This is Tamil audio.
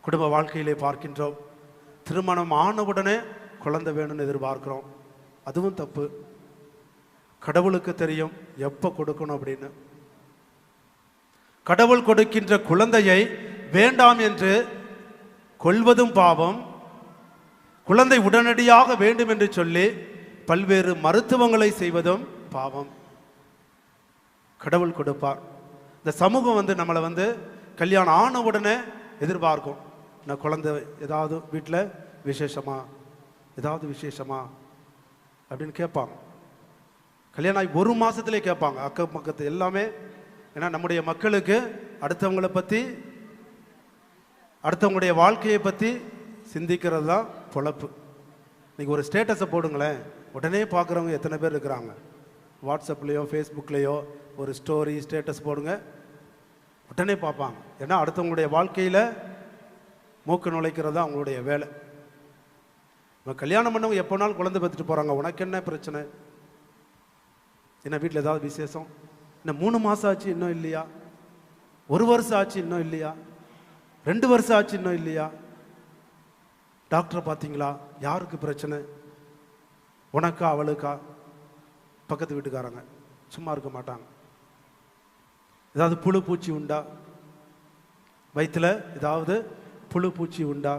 குடும்ப வாழ்க்கையிலே பார்க்கின்றோம். திருமணம் ஆனவுடனே குழந்தை வேணும்னு எதிர்பார்க்கிறோம். அதுவும் தப்பு. கடவுளுக்கு தெரியும் எப்போ கொடுக்கணும் அப்படின்னு. கடவுள் கொடுக்கின்ற குழந்தையை வேண்டாம் என்று கொல்வதும் பாவம். குழந்தை உடனடியாக வேண்டும் என்று சொல்லி பல்வேறு மருத்துவங்களை செய்வதும் பாவம். கடவுள் கொடுப்பார். இந்த சமூகம் நம்மளை கல்யாணம் ஆன உடனே எதிர்பார்க்கும். நான் குழந்தை ஏதாவது வீட்டில் விசேஷமா, ஏதாவது விசேஷமா அப்படின்னு கேட்பாங்க. கல்யாணம் ஆகி 1 மாதத்திலே கேட்பாங்க. அக்கம் பக்கத்து எல்லாமே. ஏன்னா நம்முடைய மக்களுக்கு அடுத்தவங்களை பற்றி, அடுத்தவங்களுடைய வாழ்க்கையை பற்றி சிந்திக்கிறது தான் பொழப்பு. இன்றைக்கி ஒரு ஸ்டேட்டஸை போடுங்களேன், உடனே பார்க்குறவங்க எத்தனை பேர் இருக்கிறாங்க. வாட்ஸ்அப்லேயோ ஃபேஸ்புக்லேயோ ஒரு ஸ்டோரி ஸ்டேட்டஸ் போடுங்க, உடனே பார்ப்பாங்க. ஏன்னா அடுத்தவங்களுடைய வாழ்க்கையில் மூக்கு நுழைக்கிறது தான் அவங்களுடைய வேலை. நம்ம கல்யாணம் பண்ணவங்க எப்போனாலும் குழந்தை பெற்றுட்டு போகிறாங்க. உனக்கு என்ன பிரச்சனை? என்ன வீட்டில் ஏதாவது விசேஷம்? இன்னும் 3 மாதம் ஆச்சு இன்னும் இல்லையா? 1 வருஷம் ஆச்சு இன்னும் இல்லையா? 2 வருஷம் ஆச்சு இன்னும் இல்லையா? டாக்டரை பார்த்தீங்களா? யாருக்கு பிரச்சனை? உனக்கா அவளுக்கா? பக்கத்து வீட்டுக்காரங்க சும்மா இருக்க மாட்டாங்க. ஏதாவது புழு பூச்சி உண்டா? வயிற்றுல ஏதாவது புழு பூச்சி உண்டா?